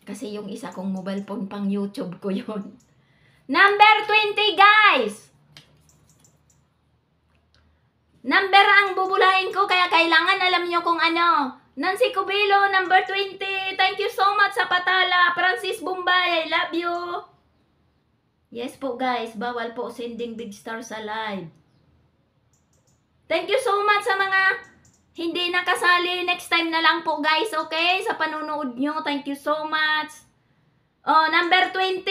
Kasi yung isa kong mobile phone pang YouTube ko yun. Number 20, guys! Number ang bubulahin ko, kaya kailangan alam nyo kung ano. Nancy Cubilo, number 20. Thank you so much sa patala. Francis Bombay, I love you. Yes po guys, bawal po sending big star sa live. Thank you so much sa mga hindi nakasali. Next time na lang po guys, okay? Sa panonood nyo, thank you so much. Oh, number 20.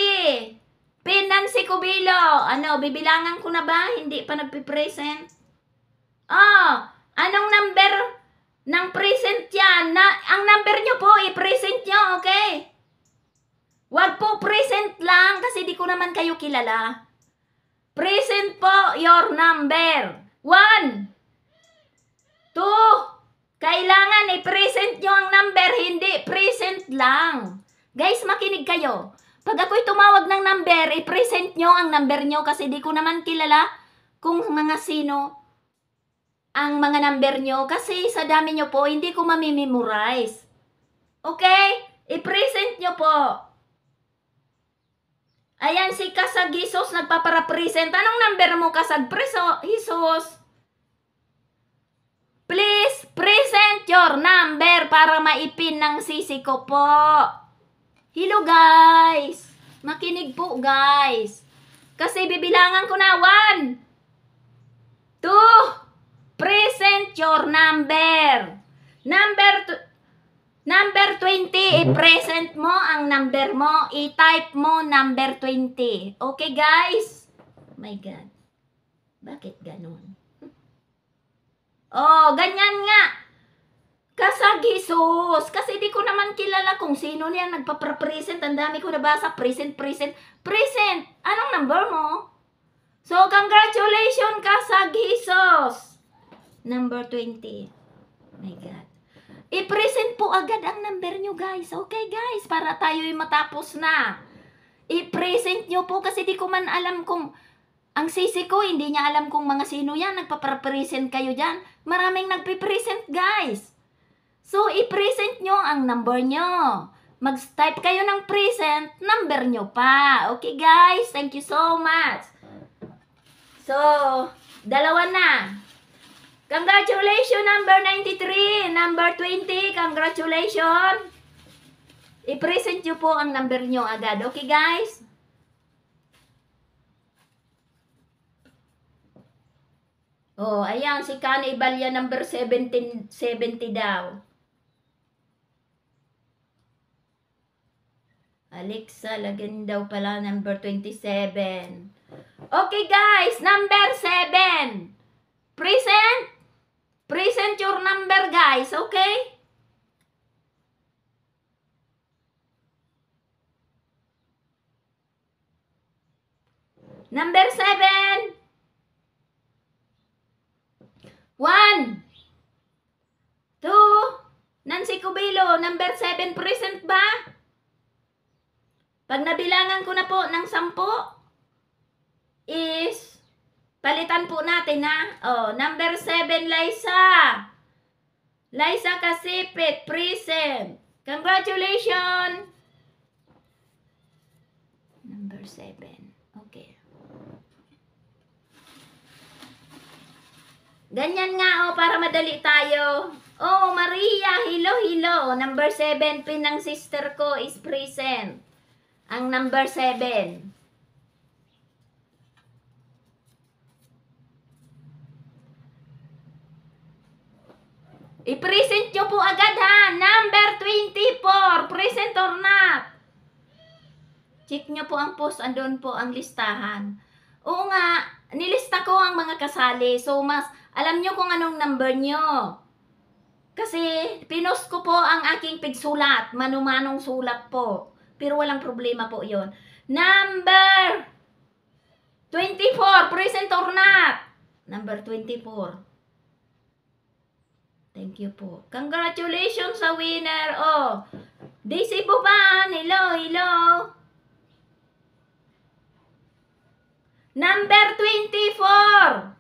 Pin Nancy Cubilo. Ano, bibilangan ko na ba? Hindi pa nagpipresent. Oh, anong number ng present yan? Ang number nyo po, i-present nyo, okay? Wag po present lang kasi di ko naman kayo kilala. Present po your number. 1, 2, kailangan i-present nyo ang number, hindi present lang. Guys, makinig kayo. Pag ako'y tumawag ng number, i-present nyo ang number nyo kasi di ko naman kilala kung mga sino ang mga number nyo kasi sa dami nyo po, hindi ko mamimemorize. Okay? I-present nyo po. Ayan si Kasag Jesus nagpapara-present. Anong number mo, Kasag Jesus? Please, present your number para maipin ng sisi ko po. Hello guys. Makinig po guys. Kasi bibilangan ko na 1, 2, present your number. Number 20, i-present mo ang number mo. I-type mo number 20. Okay, guys? Oh my God. Bakit ganun? Oh, ganyan nga. Kasag Jesus. Kasi di ko naman kilala kung sino niya nagpa-present. Ang dami ko nabasa. Present. Anong number mo? So, congratulations, Kasag Jesus. Number 20. My God. I-present po agad ang number nyo, guys. Okay, guys? Para tayo'y matapos na. I-present nyo po kasi di ko man alam kung ang sisi ko, hindi niya alam kung mga sino yan. Nagpapresent kayo dyan. Maraming nagpipresent, guys. So, i-present nyo ang number nyo. Mag-type kayo ng present, number nyo pa. Okay, guys? Thank you so much. So, dalawa na. Congratulations, number 93. Number 20, congratulations. I-present nyo po ang number nyo agad. Okay, guys? Oh, ayan, si Kani Ibalya, number 70 daw. Alexa, lagyan daw pala number 27. Okay, guys, number 7. Present your number, guys, okay? Number 7. 1, 2, Nancy Cubilo, number 7, present ba? Pag nabilangan ko na po ng 10, is palitan po natin, ha? Oh, number 7, Liza Kasipit, present. Congratulations. Number 7. Okay. Ganyan nga, oh, para madali tayo. Oh, Maria, hello. Number 7, pin ng sister ko is present. Ang number 7. I-present nyo po agad, ha? Number 24. Present or not? Check nyo po ang post. Andun po ang listahan. Oo nga, nilista ko ang mga kasali. So, mas alam nyo kung anong number nyo. Kasi, pinost ko po ang aking pigsulat. Manumanong sulat po. Pero walang problema po yon. Number 24. Present or not? Number 24. Thank you po. Congratulations sa winner. Oh, Daisy Buban. Hello. Number 24.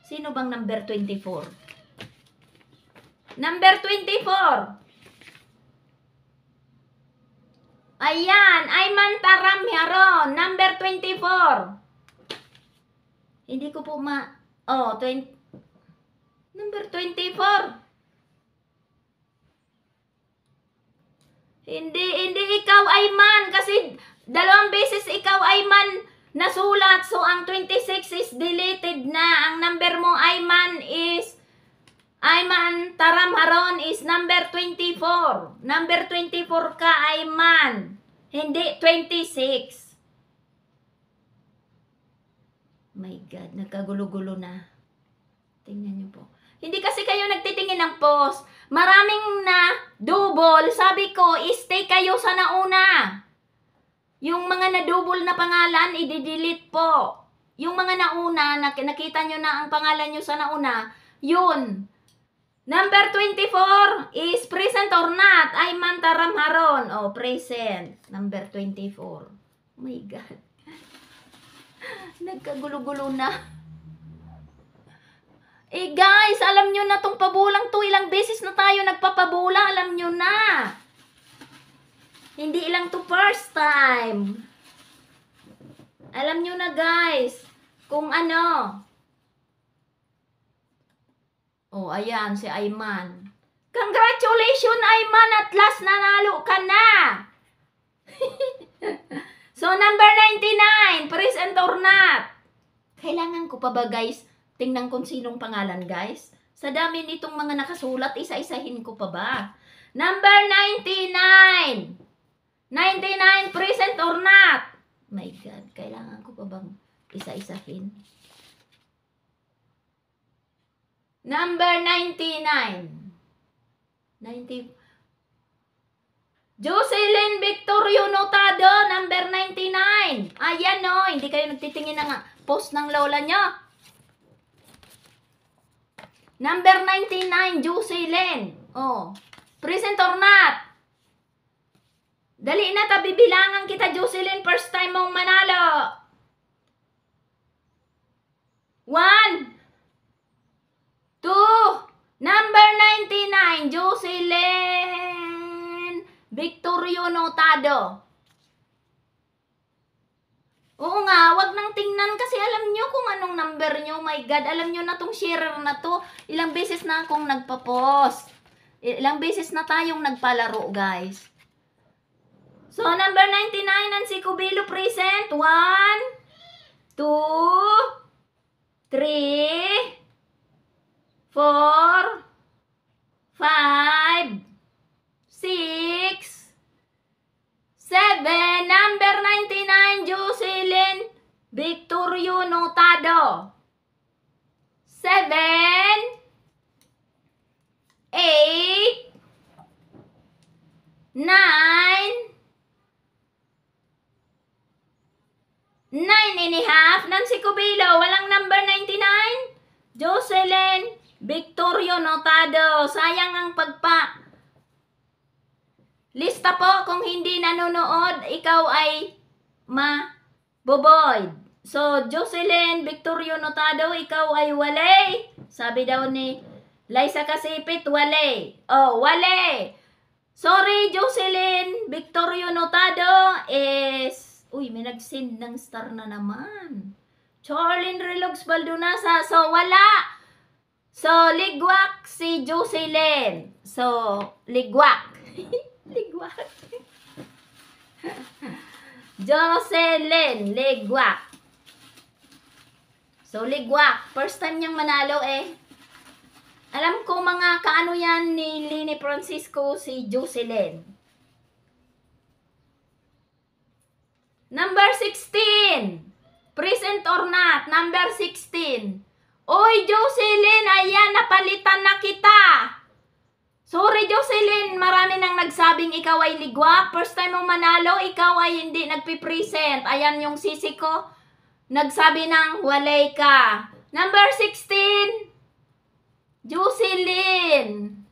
Sino bang number 24? Number 24. Ayan, Ayman Taram Haron, number 24. Hindi ko po number 24. Hindi ikaw, Ayman, kasi 2 beses ikaw, Ayman, nasulat. So, ang 26 is deleted na. Ang number mo, Ayman Taram Haron is number 24. Number 24 ka, Ayman. Hindi 26. My God, nagkagulo-gulo na. Tingnan niyo po. Hindi kasi kayo nagtitingin ng post. Maraming na double. Sabi ko, stay kayo sa nauna. Yung mga na double na pangalan, i-delete po. Yung mga nauna, nakita nyo na ang pangalan nyo sa nauna, yun. Number 24 is present or not. Ayman Taram Haron. Oh, present. Number 24. Oh my God. Nagkagulo-gulo na. Eh guys, alam nyo na tong pabulang to. Ilang beses na tayo nagpapabula. Alam nyo na. Hindi ilang to first time. Alam nyo na guys. Kung ano. Oh, ayan si Ayman. Congratulations, Ayman. At last nanalo ka na. So, number 99. Present or not. Kailangan ko pa ba guys? Tingnan kung sinong pangalan, guys. Sa dami nitong mga nakasulat, isa-isahin ko pa ba? Number 99. 99, present or not? My God, kailangan ko pa bang isa-isahin? Number 99. 90. Jocelyn Victorio Notado, number 99. Ayan o, hindi kayo nagtitingin ng post ng lola nyo. Number 99, Jocelyn. Oh, present or not? Dali na, bibilangan kita, Jocelyn. First time mong manalo. 1, 2, number 99, Jocelyn Victorio Notado. Oo nga, wag nang tingnan kasi alam nyo kung anong number nyo. My God, alam nyo na tong sharer na to. Ilang beses na akong nagpa-post. Ilang beses na tayong nagpalaro, guys. So, number 99, Nancy Cubilo present. 1, 2, 3, 4, 5, 6, 7, number 99, Jocelyn Victorio Notado. 7, 8, 9, 9.5, Nancy Cubilo, walang number 99, Jocelyn Victorio Notado. Sayang ang lista po, kung hindi nanonood, ikaw ay maboboyd. So, Jocelyn Victorio Notado, ikaw ay wale. Sabi daw ni Liza Kasipit, wale. Oh, wale. Sorry, Jocelyn Victorio Notado is... Uy, may nag-send ng star na naman. Charlene Relogs Baldonasa. So, wala. So, ligwak si Jocelyn. So, ligwak. Ligwak. Jocelyn, ligwak. So, ligwak. First time niyang manalo eh. Alam ko mga kaano yan ni Lini Francisco, si Jocelyn. Number 16. Present or not? Number 16. Oy, Jocelyn, ayan, napalitan na kita. Sorry, Jocelyn, marami nang nagsabing ikaw ay ligwak. First time mong manalo, ikaw ay hindi nagpipresent. Ayan yung sisi ko. Nagsabi ng walay ka. Number 16, Jocelyn.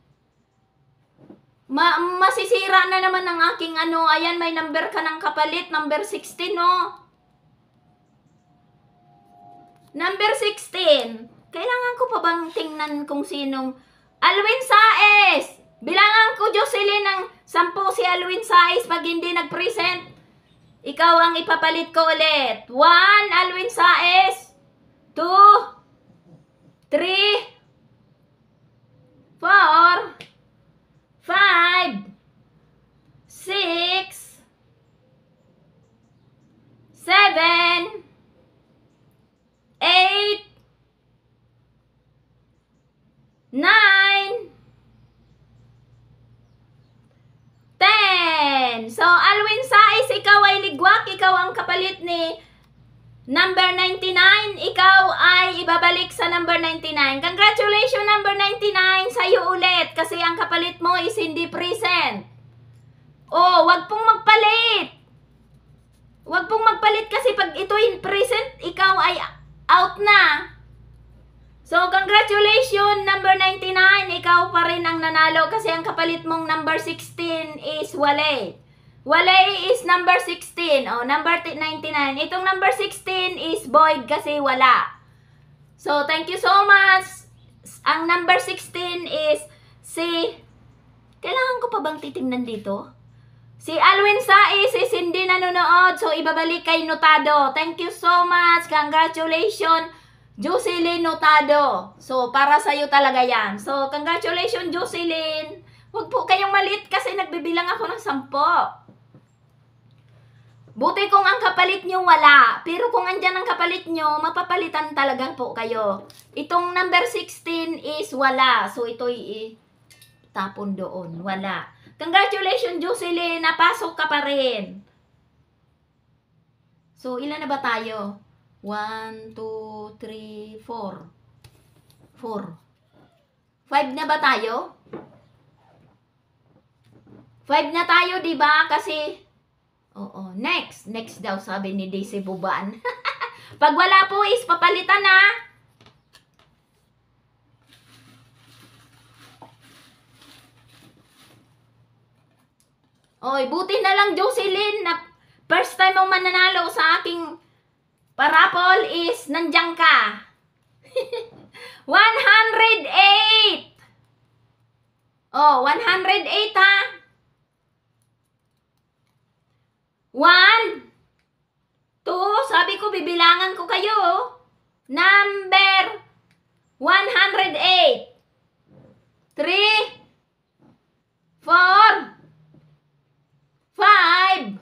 Masisira na naman ang aking ano. Ayan, may number ka ng kapalit. Number 16, no? Number 16. Kailangan ko pa bang tingnan kung sinong... Alwin Saez, Bilangan ko, Jocelyn, ng 10 si Alwin Sais pag hindi nag-present. Ikaw ang ipapalit ko ulit. 1, Alwin Sais. 2, 3, 4, 5, 6, 7, 8, 9, 10. So, Alwin Sais, ikaw ay ligwak. Ikaw ang kapalit ni number 99. Ikaw ay ibabalik sa number 99. Congratulations, number 99. Sa'yo ulit. Kasi ang kapalit mo is hindi present. Oh, wag pong magpalit. Wag pong magpalit kasi pag ito'y present, ikaw ay out na. So, congratulations, number 99. Ikaw pa rin ang nanalo kasi ang kapalit mong number 16 is Wale. Wale is number 16. O, number 99. Itong number 16 is Boyd kasi wala. So, thank you so much. Ang number 16 is si... Kailangan ko pa bang titingnan dito? Si Alwin Sais is hindi nanonood. So, ibabalik kay Notado. Thank you so much. Congratulations. Jocelyn Notado. So, para sa'yo talaga yan. So, congratulations, Jocelyn. Huwag po kayong malit kasi nagbibilang ako ng 10. Buti kung ang kapalit nyo wala. Pero kung andyan ang kapalit nyo, mapapalitan talaga po kayo. Itong number 16 is wala. So, ito'y tapon doon. Wala. Congratulations, Jocelyn. Napasok ka pa rin. So, ilan na ba tayo? 1, 2, 3, 4. 5 na ba tayo? 5 na tayo, di ba? Kasi, oo, next. Next daw, sabi ni Daisy Buban. Pag wala po is papalitan na. Oy, buti na lang, Jocelyn, na first time mo mananalo sa aking parapol is nandiyan ka. 108. Oh, 108 ha. 1, 2, sabi ko bibilangan ko kayo. Number 108. 3, 4, 5,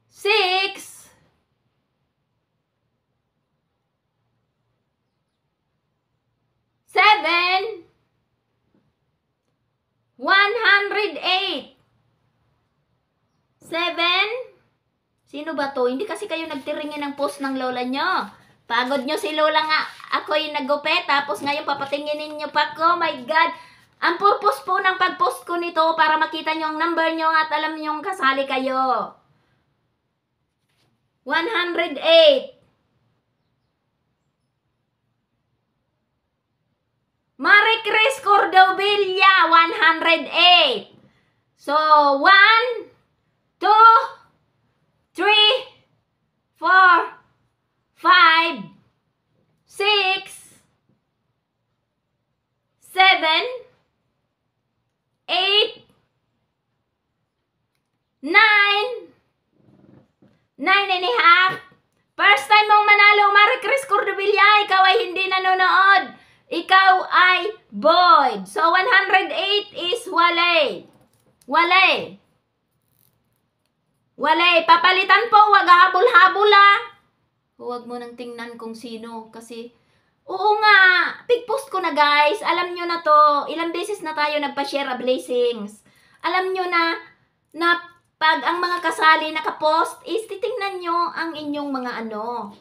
6, 7, 108. 7. Sino ba to? Hindi kasi kayo nagtiringin ng post ng lola nyo. Pagod nyo si lola nga. Ako'y nagupit. Tapos ngayon papatinginin nyo pa ko. My God. Ang purpose po ng pag-post ko nito para makita nyo ang number nyo at alam nyo kasali kayo. 108. Marie Chris Cordovilla, 108. So, 1, 2, 3, 4, 5, 6, 7, 8, 9, 9.5. First time mong manalo, Marie Chris Cordovilla, ikaw ay hindi nanonood. Ikaw ay Boyd. So, 108 is Wale. Wale. Wale. Papalitan po. Huwag habol-habol ha. Huwag mo nang tingnan kung sino. Kasi, oo nga. Pig-post ko na guys. Alam nyo na to. Ilang beses na tayo nagpa-share a blessings. Alam nyo na pag ang mga kasali nakapost is titingnan nyo ang inyong mga ano.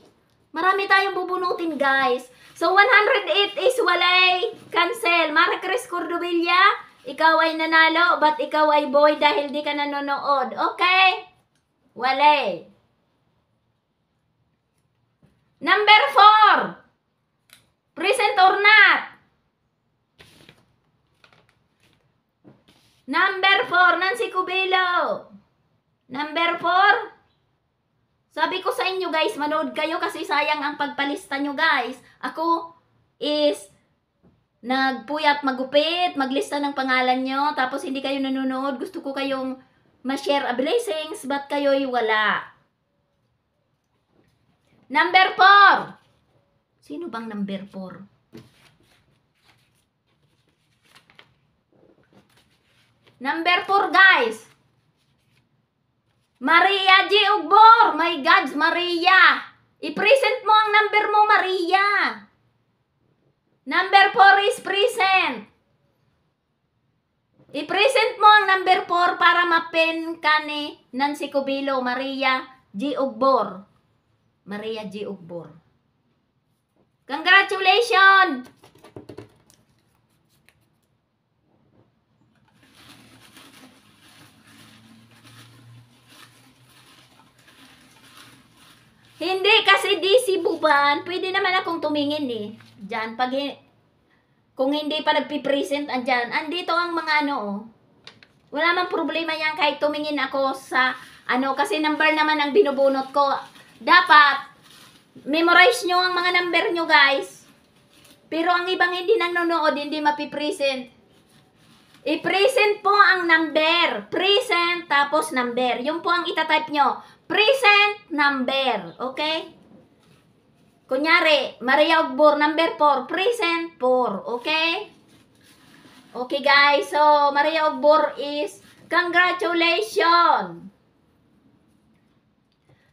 Marami tayong bubunutin guys. So, 108 is Wale. Cancel. Marie Chris Cordovilla, ikaw ay nanalo, but ikaw ay Boy dahil di ka nanonood. Okay? Wale. Number 4. Present or not? Number 4, Nancy Cubelo. Number 4. Sabi ko sa inyo guys, manood kayo kasi sayang ang pagpalista nyo guys. Ako is nagpuyat magupit, maglista ng pangalan nyo, tapos hindi kayo nanonood, gusto ko kayong ma-share a blessings, ba't kayo'y wala? Number 4. Sino bang number 4? Number 4, guys. Maria G. Ugbor. My God, Maria. I-present mo ang number mo, Maria. Number 4 is present. I-present mo ang number 4 para ma-pin ka ni Nancy Cubilo, Maria G. Ugbor. Maria G. Ugbor. Congratulations! Hindi kasi DC Buban, pwede naman akong tumingin eh. Diyan, kung hindi pa nagpipresent, andyan. Andito ang mga ano oh. Wala mang problema yan kahit tumingin ako sa ano, kasi number naman ang binubunot ko. Dapat, memorize nyo ang mga number nyo guys. Pero ang ibang hindi nanonood, hindi mapipresent. I-present po ang number. Present, tapos number. Yung po ang itatype nyo. Present number. Okay? Kunyari, Maria Ugbor, number 4. Present 4. Okay? Okay guys. So, Maria Ugbor is congratulations.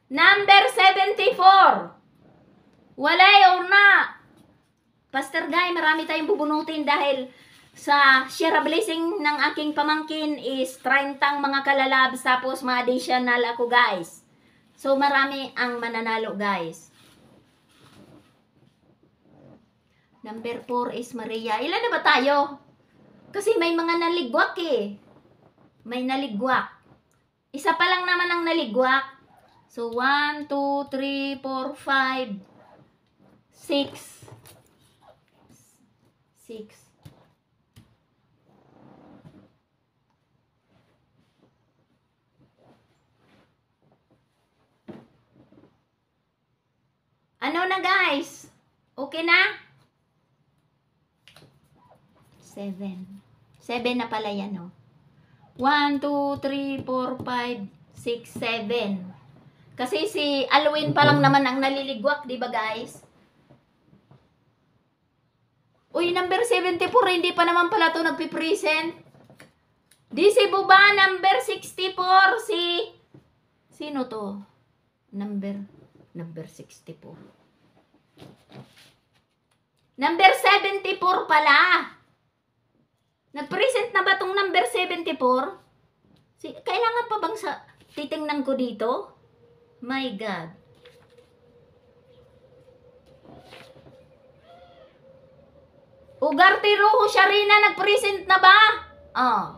Number 74. Walay or na. Pastor Guy, marami tayong bubunutin dahil sa share a blessing ng aking pamangkin is 30 mga kalalabs tapos ma-additional ako guys. So marami ang mananalo guys. Number 4 is Maria. Ilan na ba tayo? Kasi may mga naligwak eh. May naligwak. Isa pa lang naman ang naligwak. So 1, 2, 3, 4, 5, 6. 6. Ano na guys? Okay na? 7. 7 na pala yan oh. 1, 2, 3, 4, 5, 6, 7. Kasi si Alwin pa lang naman ang naliligwak, di ba guys? Uy, number 74, hindi pa naman pala ito nagpipresent. Di si Buba, number 64, sino to? Number 64. Number 74 pala. Nag-present na ba tong number 74? Kailangan pa bang titingnan ko dito? My God. Ugarte Rojo Sharina, nag-present na ba? Oh.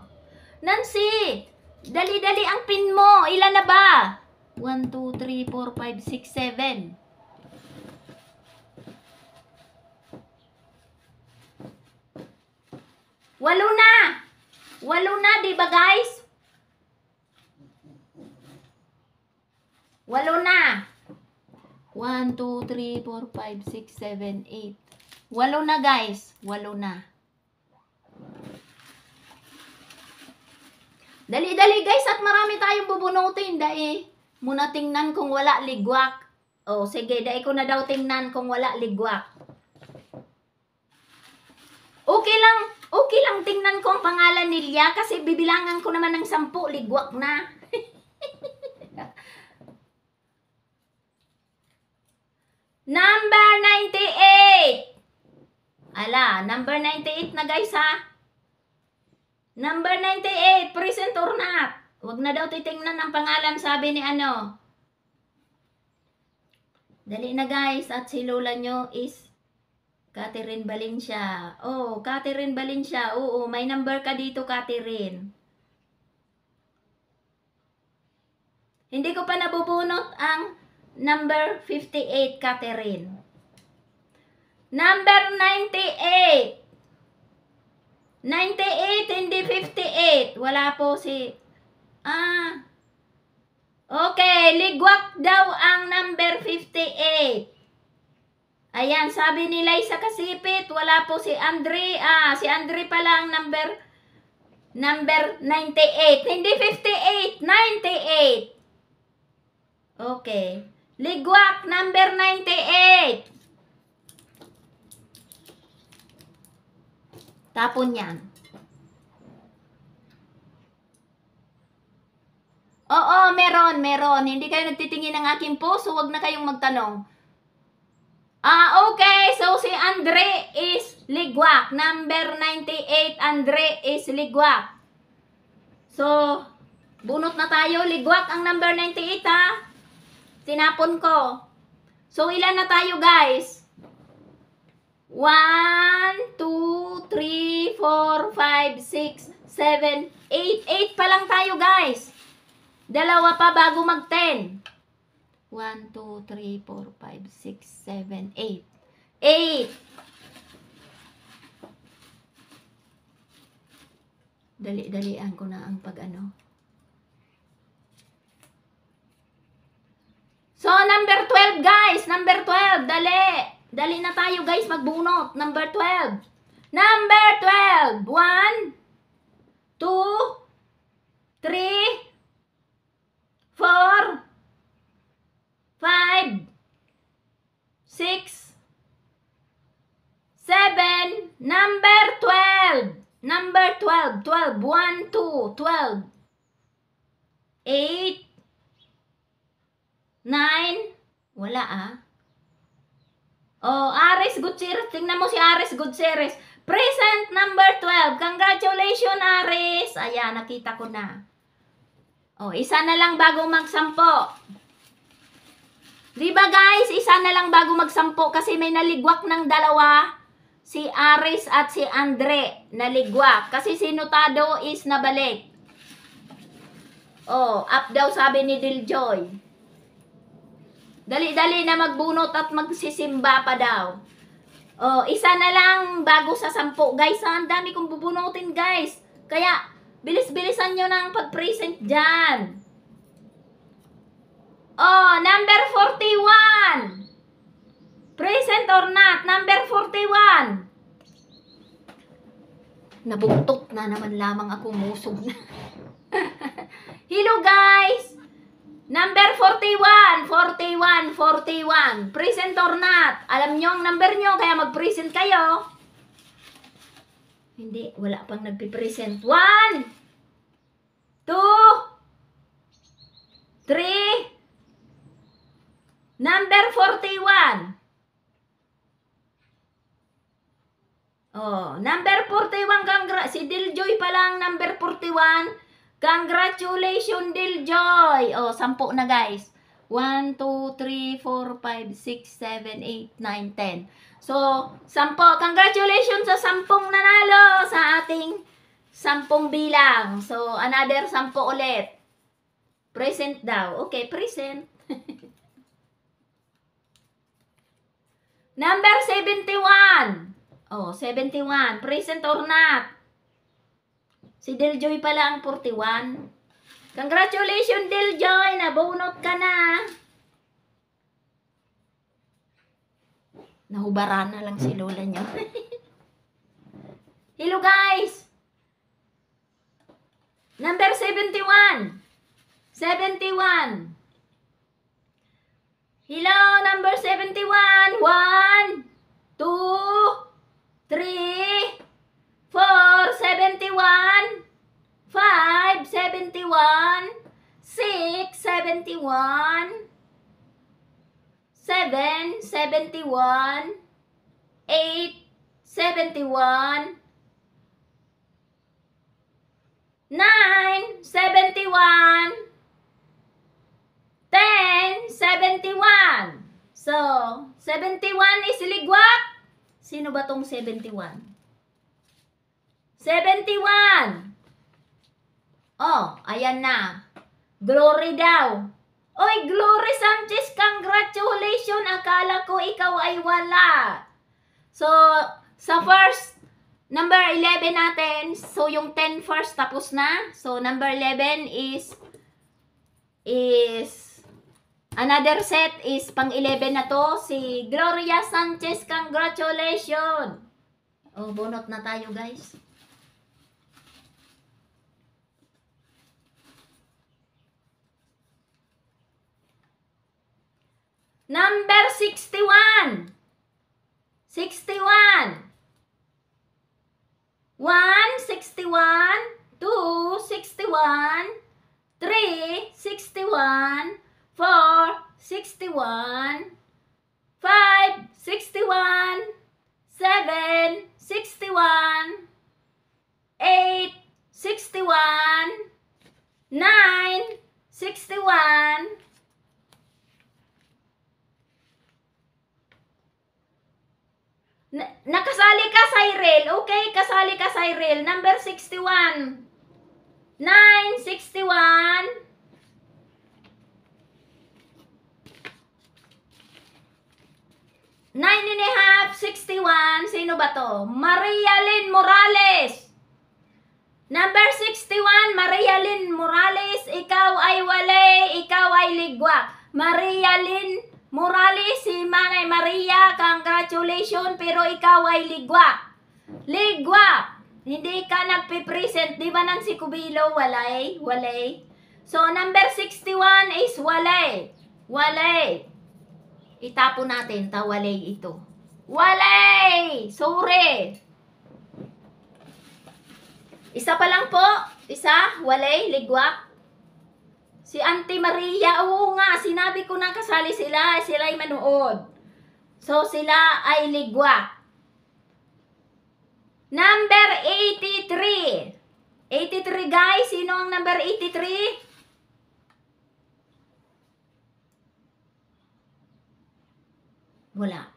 Nancy, dali-dali ang pin mo. Ilan na ba? 1, 2, 3, 4, 5, 6, 7. Walo na. Walo na, di ba guys? Walo na. 1, 2, 3, 4, 5, 6, 7, 8. Walo na guys. Walo na. Dali-dali guys at marami tayong bubunutin. Dahil muna tingnan kung wala ligwak. O sige, dahil ko na daw tingnan kung wala ligwak. Okay lang tingnan ko ang pangalan nila kasi bibilangan ko naman ng 10, ligwak na. Number 98. Ala, number 98 na guys ha. Number 98, present or not? Huwag na daw titingnan ang pangalan, sabi ni ano. Dali na guys, at si lola nyo is Catherine Valencia. Oh, Catherine Valencia. Oo, may number ka dito, Catherine. Hindi ko pa nabubunot ang number 58, Catherine. Number 98. 98, hindi 58. Wala po si... Okay, ligwak daw ang number 58. Ayan, sabi ni Liza Kasipit, wala po si Andre. Si Andre pala ang number 98. Hindi 58, 98. Okay. Ligwak, number 98. Tapon yan. Oo, meron. Hindi kayo nagtitingin ng aking post, so wag na kayong magtanong. Okay. So, si Andre is Ligwak. Number 98, Andre is Ligwak. So, bunot na tayo. Ligwak ang number 98, ha? Tinapon ko. So, ilan na tayo, guys? 1, 2, 3, 4, 5, 6, 7, 8. 8 pa lang tayo, guys. Dalawa pa bago mag-10. 1, 2, 3, 4, 5, 6, 7, 8. 8. Dali-dalian ko na ang pag-ano. So, number 12, guys. Number 12. Dali. Dali na tayo, guys, magbunot. Number 12. Number 12. 1, 2, 3, 4, 5, 6, 7. Number 12. Number 12. 12. 1, 2, 12. 8, 9. Wala, Aris Gutierrez. Tingnan mo si Aris Gutierrez. Present number 12. Congratulations, Aris. Ayan, nakita ko na. Isa na lang bago magsampo. Diba, guys? Isa na lang bago magsampo kasi may naligwak ng dalawa. Si Aris at si Andre naligwak. Kasi si Notado is nabalik. Up daw sabi ni Diljoy. Dali-dali na magbunot at magsisimba pa daw. Isa na lang bago sa 10, guys. Ang dami kong bubunutin, guys. Kaya, bilis-bilisan nyo ng pag-present dyan. Number 41. Present or not? Number 41. Nabuntot na naman lamang ako, musog na. Hello, guys. Number 41. 41. 41. Present or not? Alam nyo ang number nyo, kaya mag-present kayo. Hindi, wala pang nagpipresent. 1, 2, 3. Number 41. Number 41. Si Diljoy pa lang, number 41. Congratulations, Diljoy. 10 na, guys. 1, 2, 3, 4, 5, 6, 7, 8, 9, 10. So, 10. Congratulations sa 10 nanalo sa ating 10 bilang. So, another 10 ulit. Present daw. Okay, present. Number 71. 71. Present or not? Si Diljoy pala ang 41. Congratulations, Diljoy. Nabunot ka na. Nahubaran na lang si lola niyo. Hello, guys. Number 71. 71. Hello, number 71. 1, 2, 3, 4, 71, 5, 71, 6, 71, 7, 71, 8, 71, 9, 71, 10, 71. So, 71 is ligwak. Sino ba tong 71? 71. Ayan na. Glory daw. Oy, Glory Sanchez, congratulations. Akala ko ikaw ay wala. So, sa first, number 11 natin. So, yung 10 first tapos na. So, number 11 is Another set is pang 11 na to. Si Gloria Sanchez, congratulations! Oh, bunot na tayo guys. Number 61. 61. 1, 61. 2, 61. 3, 61. 4, 61. 5, 61. 7, 61. 8, 61. 9, 61. Nakasali ka, Cyril. Okay, kasali ka, Cyril. Number 61. 9, 61. 9.5, 61. Sino ba to? Maria Lynn Morales. Number 61, Maria Lynn Morales. Ikaw ay walay, ikaw ay ligwa. Maria Lynn Morales, si Manay Maria, congratulations, pero ikaw ay ligwa. Ligwa! Hindi ka nagpipresent, di ba Nancy Cubilo? Walay, walay. So, number 61 is walay. Walay. Itapo natin, tawalay ito. Walay! Sorry. Isa pa lang po. Isa, walay, ligwa. Si Auntie Maria, oo nga, sinabi ko na kasali sila, sila ay manood. So, sila ay ligwa. Number 83. 83 guys, sino ang number 83? Wala.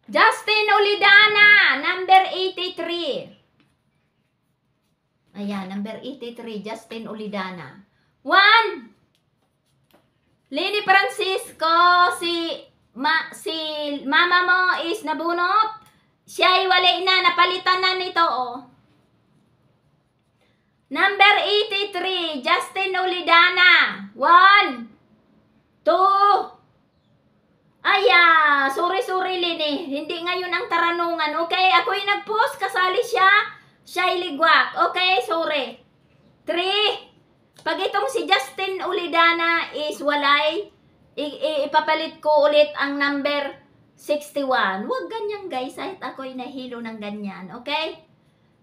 Justin Olidana, number 83. Ayan, number 83, Justin Olidana. 1. Lini Francisco, si mama mo is nabunot. Siya ay wala na, napalitan na nito, oh. Number 83, Justin Olidana. 1, 2. Sorry Lini. Hindi ngayon ang taranungan. Okay, ako'y nag-post, kasali siya. Siya ay ligwak. Okay, sorry. 3. Pag itong si Justin Olidana is walay, ipapalit ko ulit ang number 61. Huwag ganyan guys, kahit ako'y nahilo ng ganyan. Okay?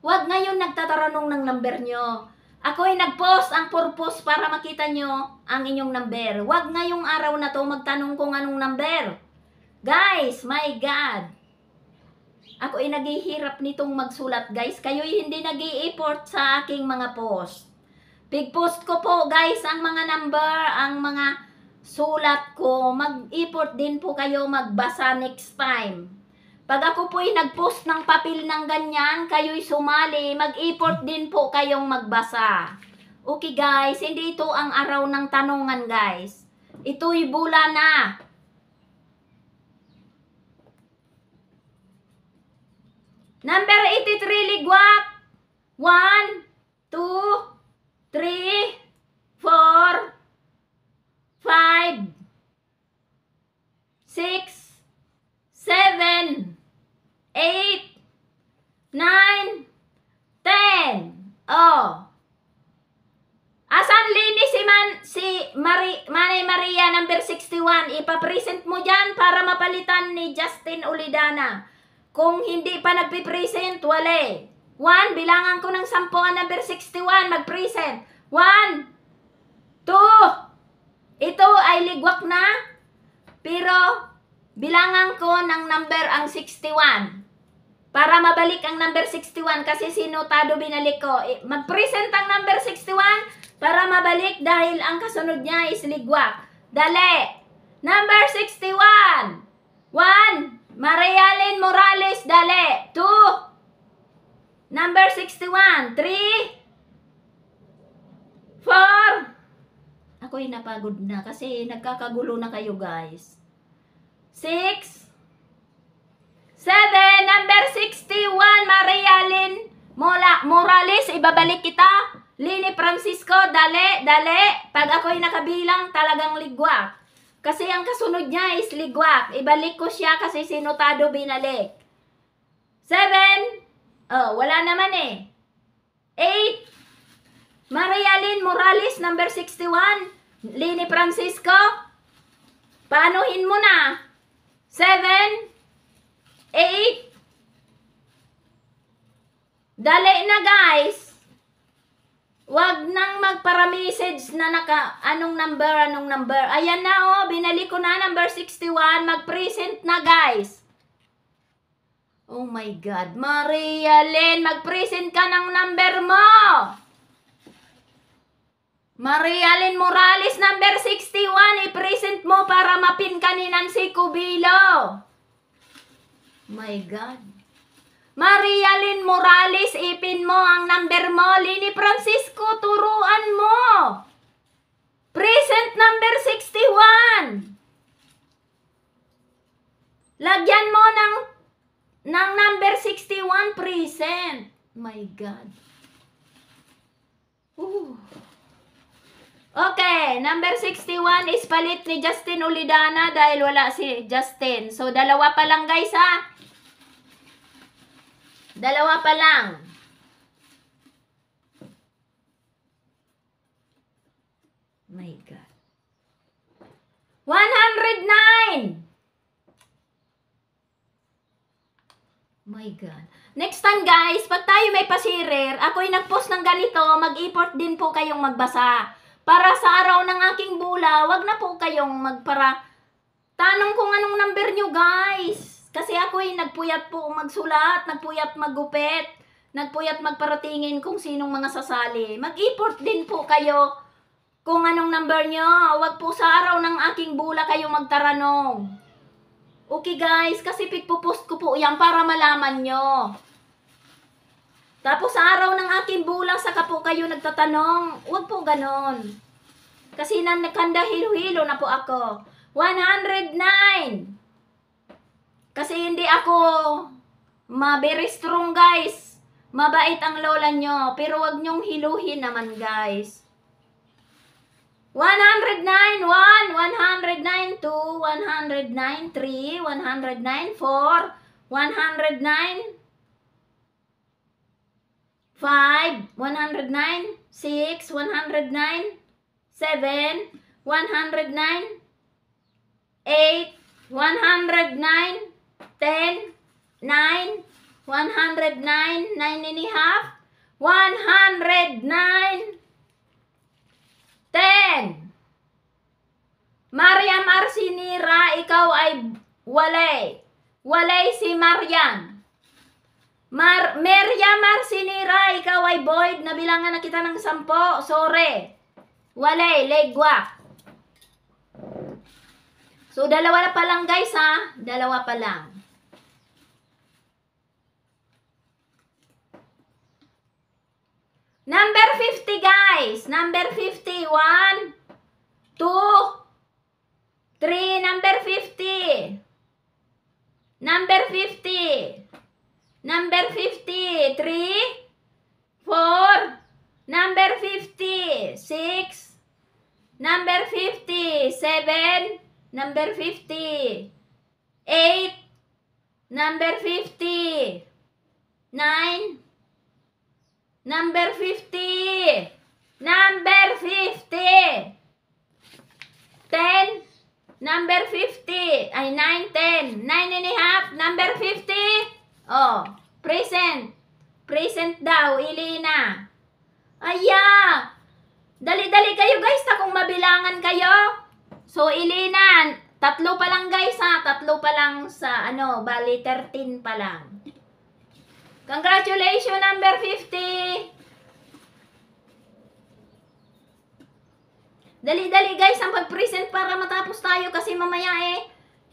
Huwag ngayon nagtataranong ng number nyo. Ako'y nag-post ang purpose para makita nyo ang inyong number. Huwag ngayong araw na to magtanong kung anong number. Guys, my God. Ako'y naghihirap nitong magsulat guys. Kayo'y hindi nag-i-effort sa aking mga post. Big post ko po guys ang mga number, ang mga sulat ko. Mag-effort din po kayo magbasa next time. Pag ako po'y nag-post ng papel ng ganyan, kayo'y sumali, mag-effort din po kayong magbasa. Okay guys, hindi ito ang araw ng tanungan guys. Ito'y bula na. Number 83, ligwak. 1, 2, 3, 4, 5, 6, 7, 8, 9, 10. Oh. Asan Lini si Manay Maria number 61? Ipa-present mo dyan para mapalitan ni Justin Olidana. Kung hindi pa nagpipresent, wala. 1, bilangan ko ng 10 ang number 61, mag-present. 1, 2, ito ay ligwak na, pero bilangan ko ng number ang 61. Para mabalik ang number 61 kasi sinotado binalik ko. Mag-present ang number 61 para mabalik dahil ang kasunod niya is ligwak. Dali! Number 61. 1. Maria Lynn Morales, dali. 2. Number 61. 3. 4. Ako'y napagod na kasi nagkakagulo na kayo guys. 6. 7, number 61, Maria Lynn Morales, ibabalik kita. Lini Francisco, dali. Pag ako'y nakabilang, talagang ligwak. Kasi ang kasunod niya is ligwak. Ibalik ko siya kasi sinutado binalik. 7, oh, wala naman eh. 8, Maria Lynn Morales, number 61. Lini Francisco, paanuhin mo na. 7, 8, dali na guys. Wag nang magpara-message na anong number. Ayan na oh, binalik ko na number 61. Mag-present na guys. Oh my God. Maria Lynn, mag-present ka ng number mo. Maria Lynn Morales, number 61. I-present mo para mapin ka ni Nancy Cubilo. My God. Maria Lynn Morales, ipin mo ang number mo. Lini Francisco, turuan mo. Present number 61. Lagyan mo ng number 61 present. My God. Okay, number 61 is palit ni Justin Ulidana dahil wala si Justin. So, dalawa pa lang guys ha. Dalawa pa lang. My God. 109. My God. Next time guys, pag tayo may pasirer, ako'y nag-post ng ganito, mag-import din po kayong magbasa. Para sa araw ng aking bula, wag na po kayong tanong kung anong number nyo guys. Kasi ako'y nagpuyat po magsulat, nagpuyat maggupit, nagpuyat magparatingin kung sinong mga sasali. Mag-import din po kayo kung anong number nyo. Wag po sa araw ng aking bula kayo magtaranong. Okay guys, kasi pigpo-post ko po yan para malaman nyo. Tapos sa araw ng aking bula, saka po kayo nagtatanong. Wag po ganon. Kasi nakanda hilo-hilo na po ako. 109. Kasi hindi ako very strong guys. Mabait ang lola nyo. Pero wag nyong hiluhin naman guys. 109, 1, 109, 2, 109, 3, 109, 4, 109, 5, 109, 6, 109, 7, 109, 8, 109, 10, 9, 109, 9 and a half, 109, 10. Mariam Arsinira, ikaw ay walay. Walay si Mariam. Mariam Arsinira, ikaw ay void. Nabilangan na kita ng 10. Sorry. Walay, legwak. So, dalawa pa lang guys ha. Dalawa pa lang. Number 50 guys. Number 50. 1, 2, 3. Number 50. Number 50. Number 50. 3, 4. Number 50. 6. Number 50. 7. Number 50. 8. Number 50. 9. Number 50. Number 50. 10. Number 50. Ay, 9, 10. 9 and a half. Number 50. Oh, present. Present daw, Ilina. Aya. Dali-dali kayo guys, na kung mabilangan kayo. So, Ilina, 3 pa lang guys ha. 3 pa lang sa, bali 13 pa lang. Congratulations, number 50. Dali-dali guys ang pag-present para matapos tayo kasi mamaya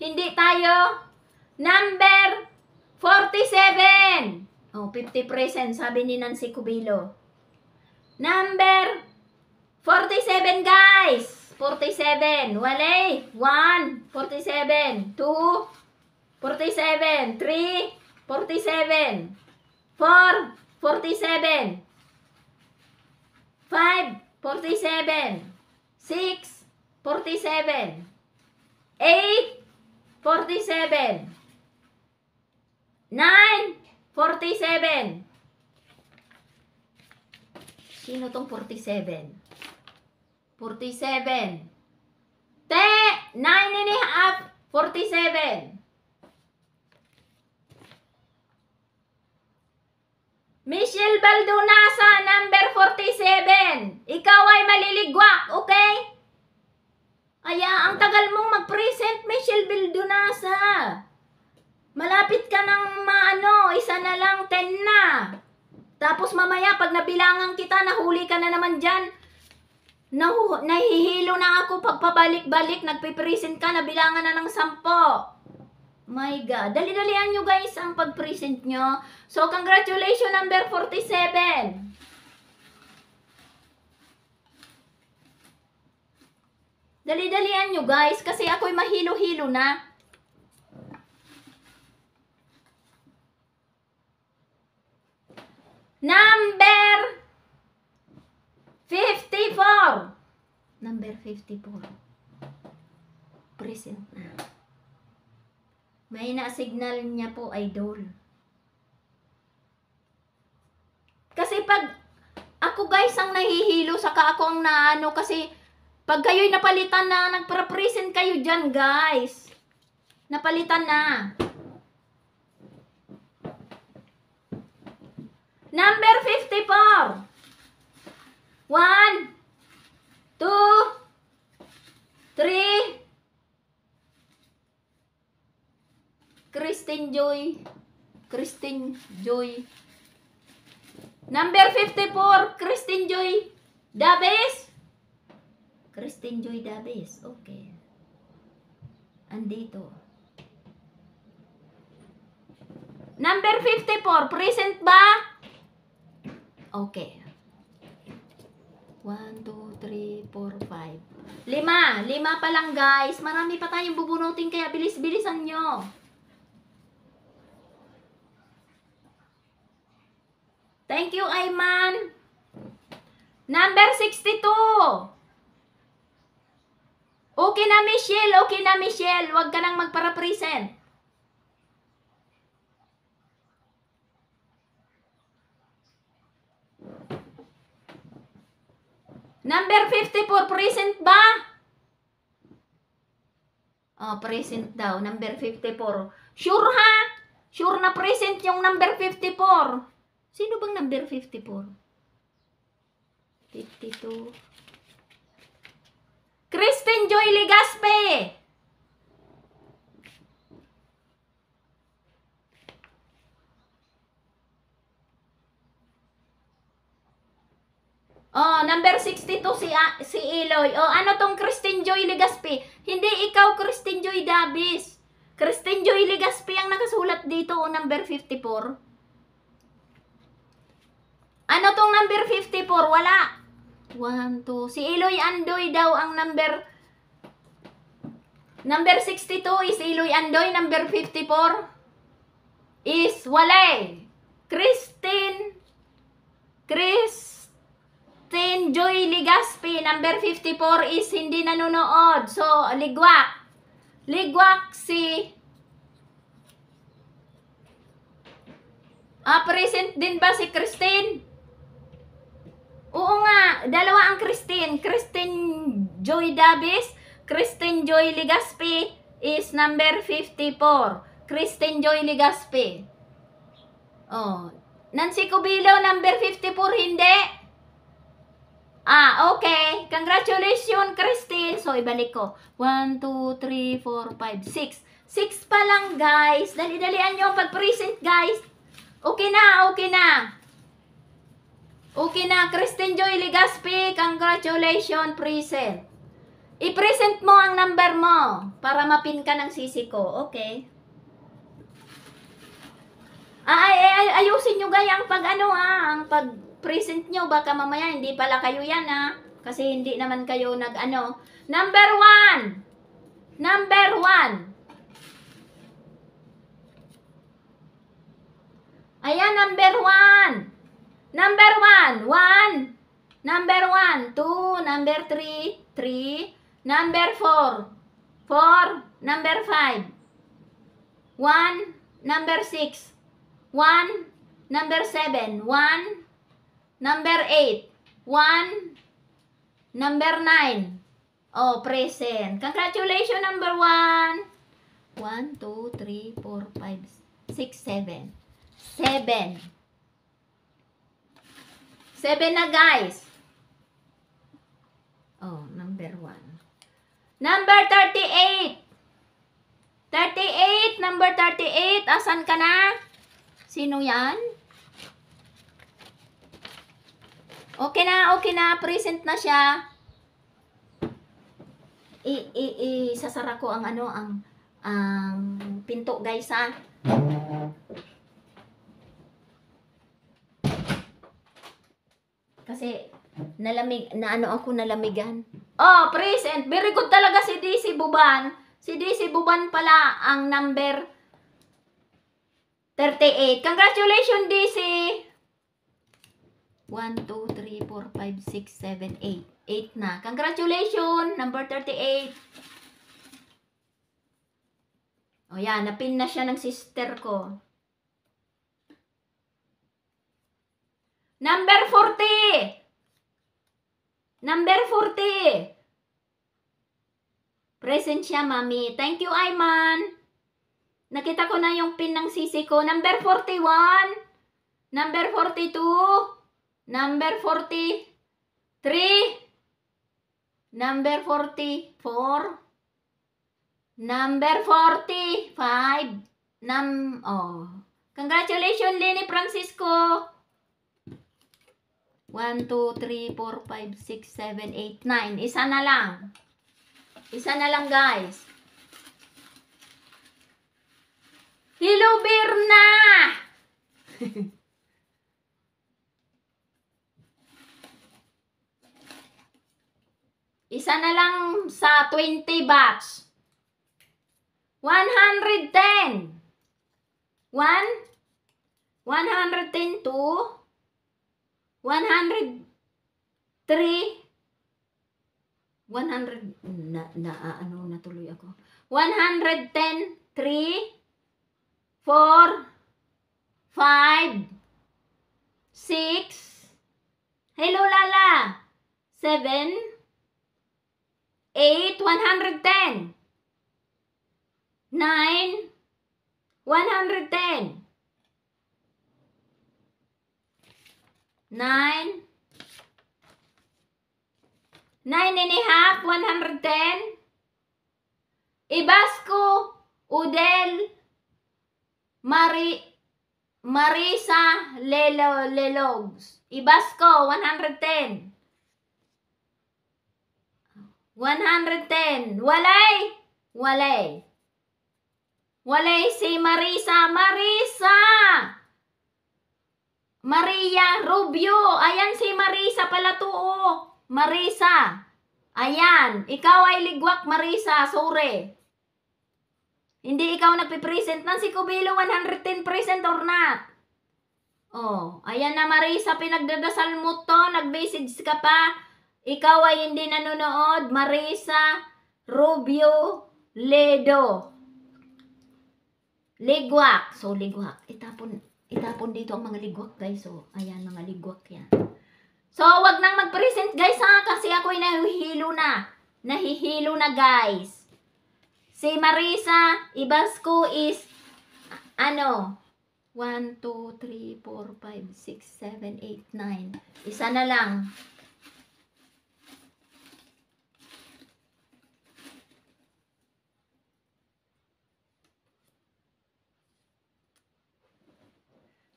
hindi tayo. Number 47. Oh, 50 present, sabi ni Nancy Cubilo. Number 47 guys. 47. Walay. 1. 47. 2. 47. 3, 47. 4, 47. 5, 47. 6, 47. 8, 47. 9, 47. Sino tong 47? 47. 9 and a half, 47. Michelle Baldonasa, number 47. Ikaw ay maliligwak, okay? Aya, ang tagal mong mag-present, Michelle Baldonasa. Malapit ka ng isa na lang, 10 na. Tapos mamaya, pag nabilangan kita, nahuli ka na naman dyan. Nahihilo na ako pagpabalik-balik, nagpipresent ka, nabilangan na ng 10. My God. Dali-dalian nyo guys ang pag-present nyo. So, congratulations number 47. Dali-dalian nyo guys kasi ako'y mahilo-hilo na. Number 54. Number 54. Present na. May na-signal niya po, idol. Kasi pag ako guys ang nahihilo, saka ako ang naano, kasi pag kayo'y napalitan na, nagpa-present kayo dyan guys. Napalitan na. Number 54. 1, 2, 3. Christine Joy. Number 54, Christine Joy Dabes. Christine Joy Dabes, okay. Andito. Number 54, present ba? Okay. 1, 2, 3, 4, 5. 5 pa lang guys. Marami pa tayong bubunutin kaya bilis-bilisan nyo. Thank you, Ayman. Number 62. Okay na, Michelle. Okay na, Michelle. Huwag ka nang magpara-present. Number 54, present ba? Oh, present daw. Number 54. Sure ha? Sure na present yung number 54. Sino bang number 54? 52. Christine Joy Legaspi. Oh, number 62 si Eloy. Oh, ano tong Christine Joy Legaspi? Hindi ikaw, Christine Joy Dabis. Christine Joy Legaspi ang nakasulat dito, oh, number 54. Ano tong number 54? Wala. 1, 2. Si Eloy Andoy daw ang number 62 is Eloy Andoy. Number 54 is wala. Christine Joy Legaspi. Number 54 is hindi nanonood. So, ligwak. Ligwak si present din ba si Christine? Oo nga, dalawa ang Christine. Christine Joy Dabis, Christine Joy Legaspi is number 54. Christine Joy Legaspi. Oh, Nancy Cubilo, number 54, hindi? Okay. Congratulations, Christine. So, ibalik ko. 1, 2, 3, 4, 5, 6. 6 pa lang, guys. Dali-dalian nyo ang pag-present, guys. Okay na, okay na. Okay na, Christine Joy Legaspi, congratulations, present. I-present mo ang number mo para mapin ka ng sisi ko, okay? Ayusin nyo gaya ang ang pag-present nyo, baka mamaya hindi pala kayo yan kasi hindi naman kayo Number 1. Number 1, 1. Number 1, 2. Number 3, 3. Number 4, 4. Number 5, 1. Number 6, 1. Number 7, 1. Number 8, 1. Number 9. Oh, present. Congratulations, number 1. 1, 2, 3, 4, 5, 6, 7. 7. 7 na, guys. Oh, number 1. Number 38. 38, number 38. Asan ka na? Sino yan? Okay na. Present na siya. Sasara ko ang pinto, guys, ha. Kasi nalamigan. Oh, present. Very good talaga si DC Buban. Si DC Buban pala ang number 38. Congratulations, DC. 1, 2, 3, 4, 5, 6, 7, 8. 8 na. Congratulations, number 38. O yan, napin na siya ng sister ko. Number 40. Number 40. Present siya, mami. Thank you, Ayman. Nakita ko na yung pin ng sisi ko. Number 41. Number 42. Number 43. Number 44. Number 45. Congratulations, Lenny Francisco. 1, 2, 3, 4, 5, 6, 7, 8, 9. Isa na lang. Isa na lang, guys. Hello, Birna! Isa na lang sa 20 batch. 110. 110 to 103. 100 natuloy ako. 110, 3, 4, 5, 6. Hello, Lala. 7, 8, 110. 9, 110. 9 and a half, 110. Ibasco, Udel, Marisa, Lelogs. Ibasco, 110. 110. Walay si Marisa. Maria Rubio. Ayan si Marisa pala to, oh. Marisa. Ayan. Ikaw ay ligwak, Marisa. Sorry. Hindi ikaw nagpipresent na si Cubilo 110% or not. Oh. Ayan na, Marisa. Pinagdadasal mo to. Nag-message ka pa. Ikaw ay hindi nanonood. Marisa Rubio Ledo. Ligwak. So, ligwak. Itapon dito ang mga ligwak, guys. So, ayan, mga ligwak yan. So, wag nang mag-present, guys, ha? Kasi ako'y nahihilo na, guys. Si Marisa Ibasco is, 1, 2, 3, 4, 5, 6, 7, 8, 9. Isa na lang.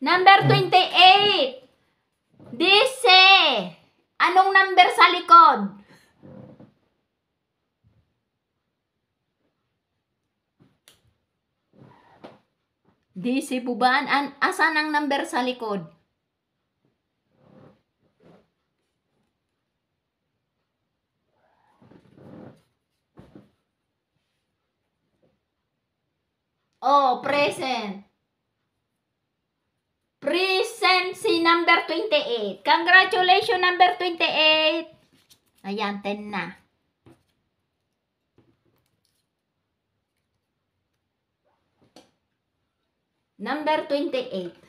Number 28. Dice. Anong number sa likod? Dice Buban. Asan ang number sa likod? Oh, present. Present. 10 si number 28. Congratulations, number 28. Ayan, 10 na. Number 28.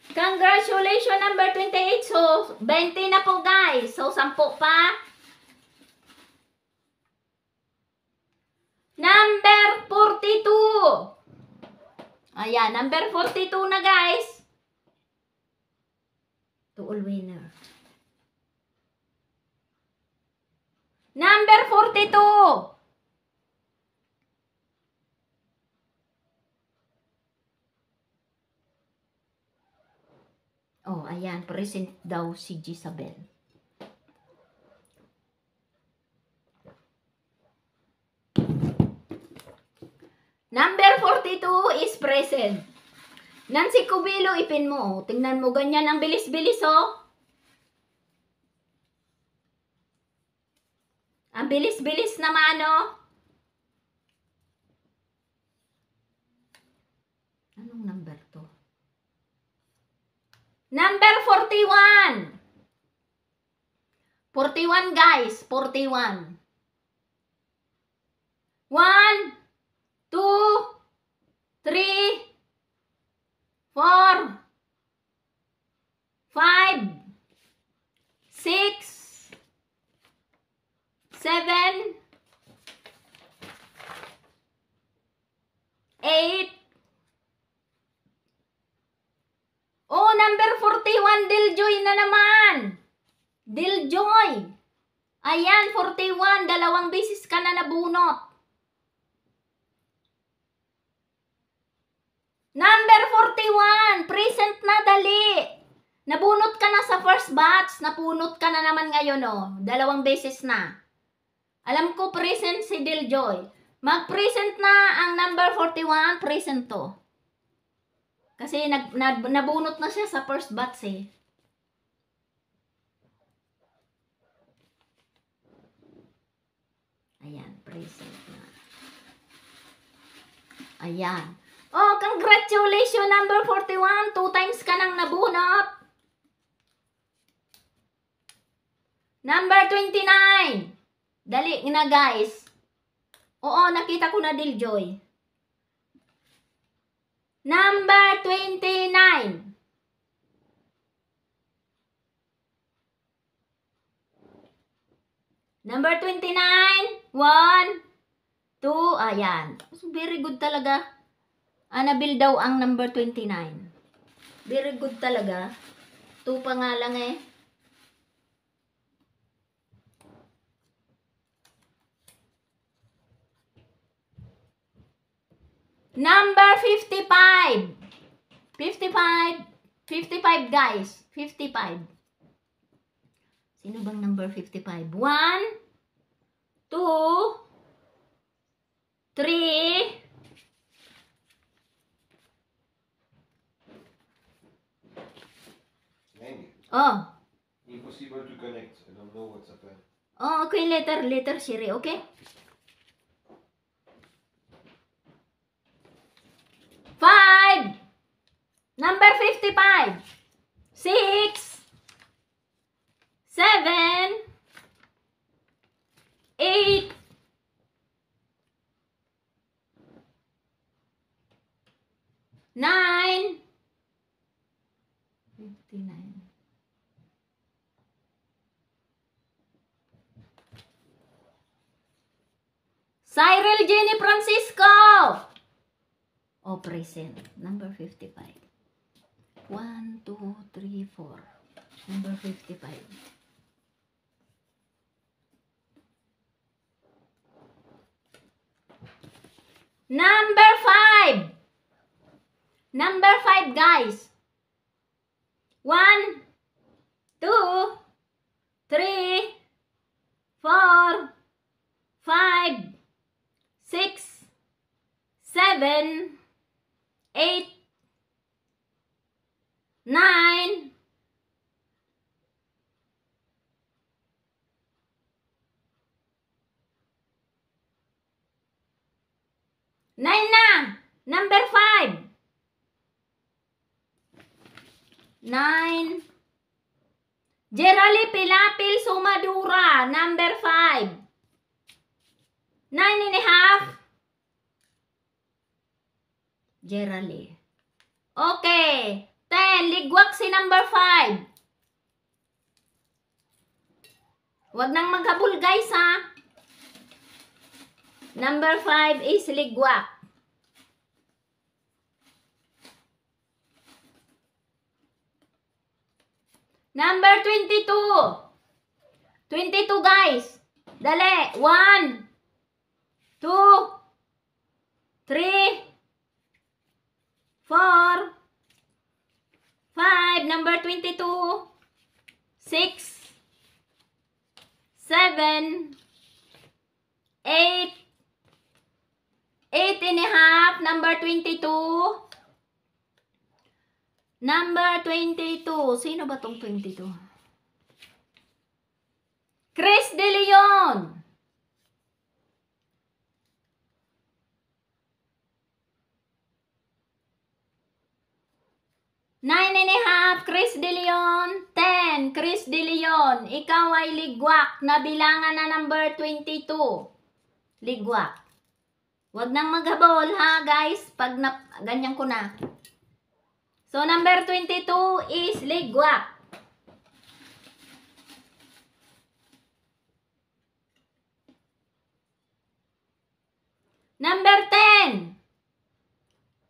Congratulations, number 28. So, 20 na po, guys. So, 10 pa. Number 42. Ayan, number 42 na, guys. To all winner. Number 42. Oh, ayan, present daw si Gisabel. Number 42 is present. Nancy Cubilo, ipin mo. Oh. Tingnan mo, ganyan ang bilis-bilis, oh. Ang bilis-bilis naman, oh. Anong number to? Number 41. 41, guys. 41. 1, 2, 3, 4, 5, 6, 7, 8. Oh, number 41, Diljoy na naman. Diljoy. Ayan, 41. 2 beses ka na nabunot. Number 41, present na, dali. Nabunot ka na sa first batch, napunot ka na naman ngayon, oh. 2 beses na. Alam ko present si Diljoy. Mag-present na ang number 41, present to. Kasi nabunot na siya sa first batch, eh. Ayan, present na. Ayan. Oh, congratulations, number 41. 2 times ka nang nabunot. Number 29. Dali na, guys. Oo, nakita ko na, Diljoy. Number 29. Number 29. 1, 2. Ayan. Very good talaga. Annabelle daw ang number 29. Very good talaga. 2 pa nga lang, eh. Number 55. 55. 55, guys. 55. Sino bang number 55? 1, 2, 3, 4. Oh. Impossible to connect. I don't know what's happened. Oh, okay. Later, Siri. Okay? 5. Number 55. 6, 7, 8, 9, 59. Cyril Jenny Francisco. Oh, present. Number 55. 1, 2, 3, 4. Number 55. Number 5. Number 5, guys. 1, 2, 3, 4, 5, 6, 7, 8, 9, 9. Gerali Pilapil Sumadura, number 5. 9.5. Gerali. Okay. 10. Ligwak si number 5. Huwag nang maghabol guys ha. Number 5 is ligwak. Number 22. 22 guys. Dali. 1, 2, 3, 4, 5. Number 22. 6, 7, 8, 8.5. Number 22. Number 22. Sino ba tong 22? Chris De Leon. 9.5. Chris De Leon. 10. Chris De Leon. Ikaw ay ligwak na bilangan na number 22. Ligwak. Huwag nang maghabol ha guys. Pag ganyan ko na. So number 22 is ligwak. Number 10.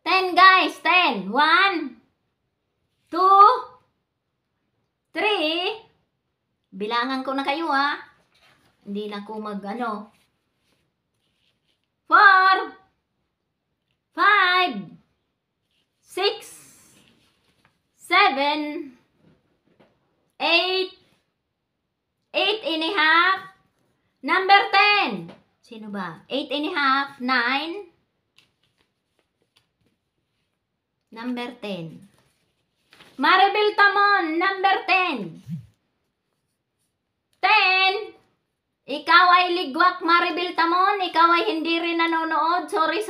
10 guys. 10. 1, 2, 3. Bilangan ko na kayo ha. Hindi na ako 4, 5, 6, 7, 8, 8.5. Number 10. Sino ba? 8.5, 9. Number 10. Maribel Tamon, number 10. 10. Ikaw ay ligwak, Maribel Tamon. Ikaw ay hindi rin nanonood. Sorry,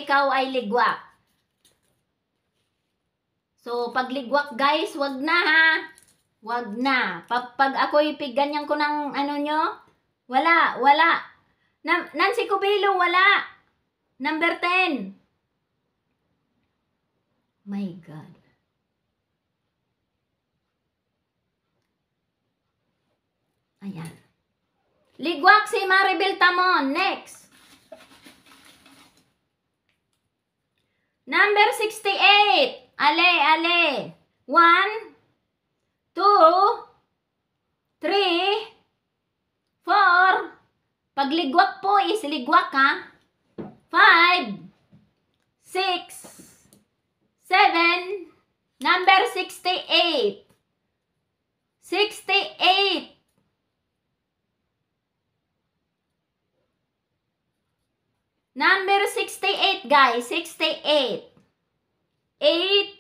ikaw ay ligwak. So, pag ligwak guys, wag na ha. Wag na. Pag ako'y ganyan ko ng nyo, wala. Nancy Cubilo, wala. Number 10. My God. Ayan. Ligwak si Maribel Tamon. Next. Number 68. Ale. 1, 2, 3, 4. Pag ligwak po is ligwak ha. 5, 6, 7. Number 68. 68. Number 68 guys. 68. 8,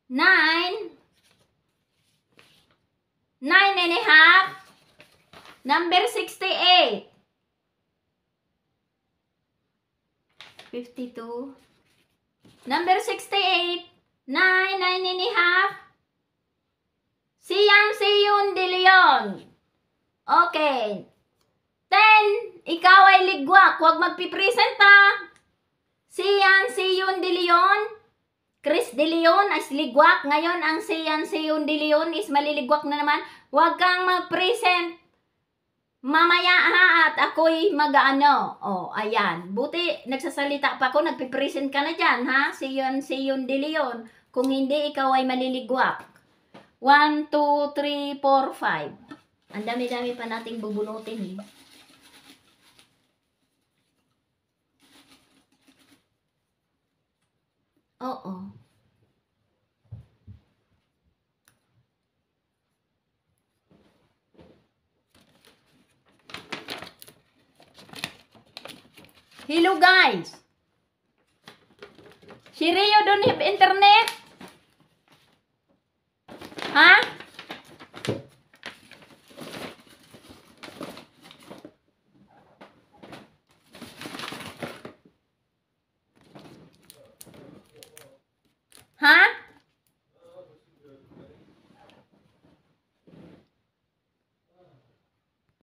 9, 9.5. Number 68. 52. Number 68. 9, 9.5. Siyun De Leon. Okay. 10. Ikaw ay ligwak. Huwag magpipresent ha. Siyun De Leon. Chris De Leon as ligwak. Ngayon ang Siyun De Leon is maliligwak na naman. Huwag kang mag-present. Mamaya ha at ako'y mag-ano. Oh, ayan. Buti nagsasalita pa ako. Nagpipresent ka na dyan ha. Siyun De Leon. Kung hindi, ikaw ay maliligwak. 1, 2, 3, 4, 5. Ang dami-dami pa nating bubunutin eh. Oo. Hello guys. Si Rio don't have internet? Ha?